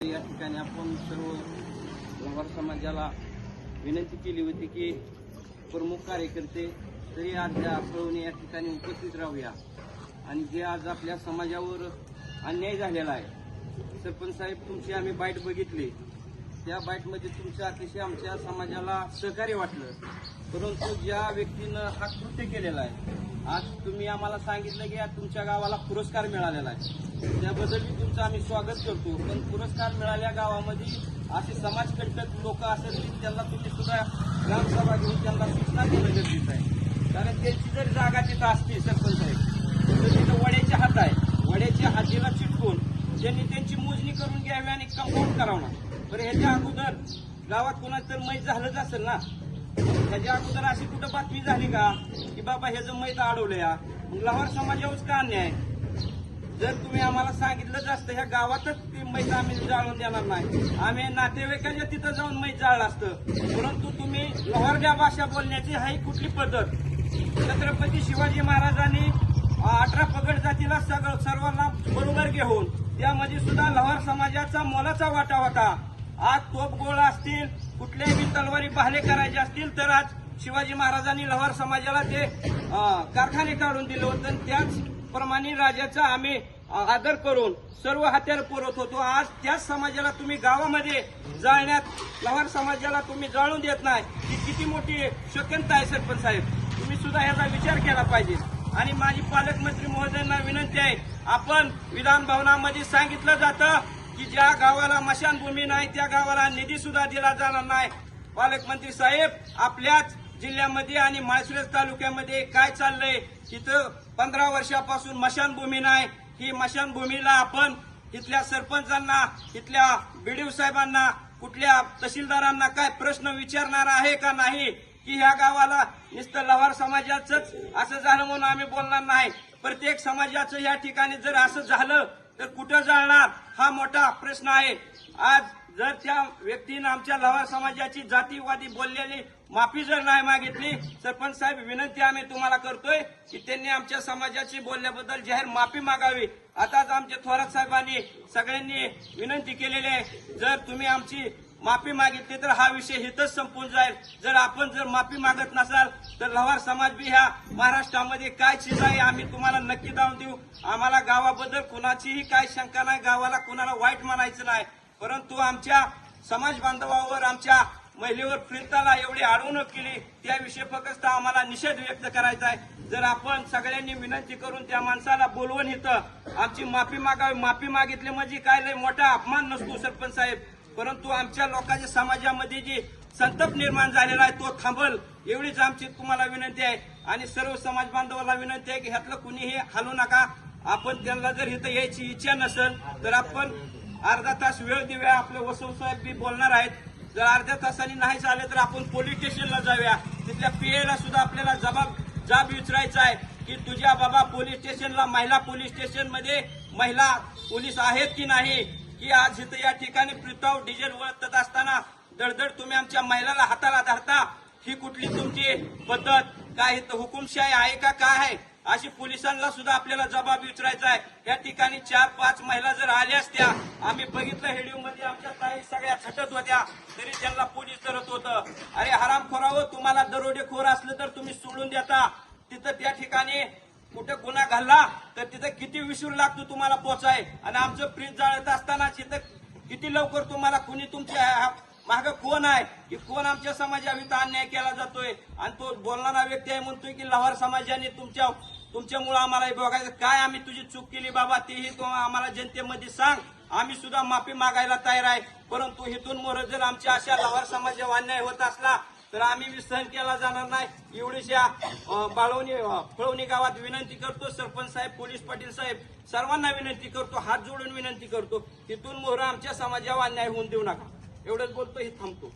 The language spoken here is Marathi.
या ठिकाणी आपण सर्व लोहार समाजाला विनंती केली होती की प्रमुख कार्यकर्ते तरी आज या पळवणी या ठिकाणी उपस्थित राहूया आणि जे आज आपल्या समाजावर अन्याय झालेला आहे। सरपंच साहेब, तुमची आम्ही बाईट बघितली, त्या बाईटमध्ये तुमचं अतिशय आमच्या समाजाला सहकार्य वाटलं, परंतु ज्या व्यक्तीनं हा कृत्य केलेला आहे, आज तुम्ही आम्हाला सांगितलं की तुमच्या गावाला पुरस्कार मिळालेला आहे, त्याबद्दल मी तुमचं आम्ही स्वागत करतो। पण पुरस्कार मिळाल्या गावामध्ये असे समाजकंटक लोक असेल की त्यांना तुम्ही सुद्धा ग्रामसभा घेऊन त्यांना सूचना देणं गरजेचं आहे, कारण त्यांची जर जागा तिथं असते सरपंच साहेब तर तिथं वड्याचे हात आहे, वड्याच्या हातीला चिटकून त्यांनी त्यांची मोजणी करून घ्यावी आणि कंपाऊंड करावं। बरं, ह्याच्या अगोदर गावात कोणाचं तर मैत झालंच असेल ना, ह्याच्या अगोदर अशी कुठं बातमी झाली का की बाबा ह्याचं मैत अडवलं या, मग लोहार समाजावरच का अन्याय? जर तुम्ही आम्हाला सांगितलंच असतं ह्या गावातच ती मैत आम्ही जाळून देणार नाही, आम्ही नातेवाईकाच्या तिथं जाऊन मैत जाळलं असतं, परंतु तुम्ही लोहारच्या भाषा बोलण्याची हाही कुठली पद्धत? छत्रपती शिवाजी महाराजांनी 18 पगड जातीला सर्वांना बरोबर घेऊन त्यामध्ये सुद्धा लोहार समाजाचा मोलाचा वाटा होता। आज तोप गोळा असतील, कुठल्याही तलवारी बहाले करायचे असतील तर आज शिवाजी महाराजांनी लोहार समाजाला ते कारखाने काढून दिले होते, त्याचप्रमाणे राजाचा आम्ही आदर करून सर्व हत्यार पुरवत होतो। आज त्याच समाजाला तुम्ही गावामध्ये जाळण्यात लोहार समाजाला तुम्ही जाळून देत नाही, ही किती मोठी शक्यता आहे सरपंच साहेब, तुम्ही सुद्धा याचा विचार केला पाहिजे। आणि माझी पालकमंत्री महोदयांना विनंती आहे, आपण विधान भवनामध्ये सांगितलं जातं की ज्या गावाला मशानभूमी नाही त्या गावाला निधी सुद्धा दिला जाणार नाही। पालकमंत्री साहेब, आपल्याच जिल्ह्यामध्ये आणि माळशिरस तालुक्यामध्ये काय चाललंय, तिथं 15 वर्षापासून मशानभूमी नाही, ही मशानभूमीला आपण इथल्या सरपंचांना, इथल्या बीडीओ साहेबांना, कुठल्या तहसीलदारांना काय प्रश्न विचारणार आहे का नाही की ह्या गावाला नुसतं लोहार समाजाचंच असं झालं म्हणून आम्ही बोलणार नाही, प्रत्येक समाजाचं या ठिकाणी जर असं झालं तर कुठं जाणार हा मोठा प्रश्न आहे। आज जर त्या व्यक्तीनं आमच्या लोहार समाजाची जातीवादी बोललेली माफी जर नाही मागितली, सरपंच साहेब विनंती आम्ही तुम्हाला करतोय की त्यांनी आमच्या समाजाची बोलल्याबद्दल जाहीर माफी मागावी। आताच आमच्या थोरात साहेबांनी सगळ्यांनी विनंती केलेली आहे, जर तुम्ही आमची माफी मागितली तर हा विषय हितच संपून जाईल। जर आपण माफी मागत नसाल तर लोहार समाज बी ह्या महाराष्ट्रामध्ये काय चीज आहे आम्ही तुम्हाला नक्की दावून देऊ। आम्हाला गावाबद्दल कुणाचीही काय शंका नाही, गावाला कुणाला वाईट म्हणायचं नाही, परंतु आमच्या समाज बांधवावर, आमच्या महिलेवर प्रीताला एवढी अडवणूक केली त्याविषयी फक्त आम्हाला निषेध व्यक्त करायचा आहे। जर आपण सगळ्यांनी विनंती करून त्या माणसाला बोलवून इथं आमची माफी मागावी, माफी मागितली म्हणजे काय लय मोठा अपमान नसतो सरपंच साहेब, परंतु आमच्या लोकांच्या समाजामध्ये जी संताप निर्माण झालेला आहे तो थांबल एवढीच आमची तुम्हाला विनंती आहे। आणि सर्व समाज बांधवांना विनंती आहे की ह्यातलं कुणीही हलू नका। आपण त्यांना जर इथं यायची इच्छा नसेल तर आपण अर्धा तास वेळ देऊया, आपले वसव साहेब बी बोलणार आहेत, जर अर्ध्या तासांनी नाही झाले तर आपण पोलीस स्टेशनला जाऊया, तिथल्या पीएला सुद्धा आपल्याला जाब विचारायचा आहे की तुझ्या बाबा पोलीस स्टेशनला, महिला पोलीस स्टेशनमध्ये महिला पोलीस आहेत की नाही, की आज इथं या ठिकाणी प्रीताव डिझेल वळतत असताना दडदड तुम्ही आमच्या महिलाला हाताला धरता, ही कुठली तुमची पद्धत? काय इथं हुकुमशाही आहे का काय आहे? अशी पोलिसांना सुद्धा आपल्याला जबाब विचारायचा आहे। या ठिकाणी 4-5 महिला जर आल्या असत्या, आम्ही बघितलं व्हिडिओमध्ये आमच्या ताई सगळ्या छटत होत्या, तरी त्यांना पोलीस धरत होतं। अरे हरामखोरावं, तुम्हाला दरोडेखोर असलं तर तुम्ही सोडून देता, तिथं त्या ठिकाणी कुठं गुन्हा घालला तर तिथं किती विसूर लागतो तुम्हाला पोचाय, आणि आमचं फ्रीज जाळत असताना तिथं किती लवकर तुम्हाला कुणी तुमच्या मागं कोण आहे की कोण आमच्या समाजाविरुद्ध अन्याय केला जातोय, आणि तो बोलणारा व्यक्ती आहे म्हणतोय की लोहार समाजाने तुमच्यामुळे आम्हाला बघायचं काय, आम्ही तुझी चूक केली बाबा तेही तो आम्हाला जनतेमध्ये सांग, आम्ही सुद्धा माफी मागायला तयार आहे, परंतु इथून मोर जर आमच्या अशा लोहार समाजावर अन्याय होत असला तर आम्ही सहन केला जाणार नाही। एवढीशा फळवणी गावात विनंती करतो, सरपंच साहेब, पोलीस पाटील साहेब सर्वांना विनंती करतो, हात जोडून विनंती करतो, इथून मोहर आमच्या समाजावर अन्याय होऊन देऊ नका। एवढंच बोलतो, हे थांबतो।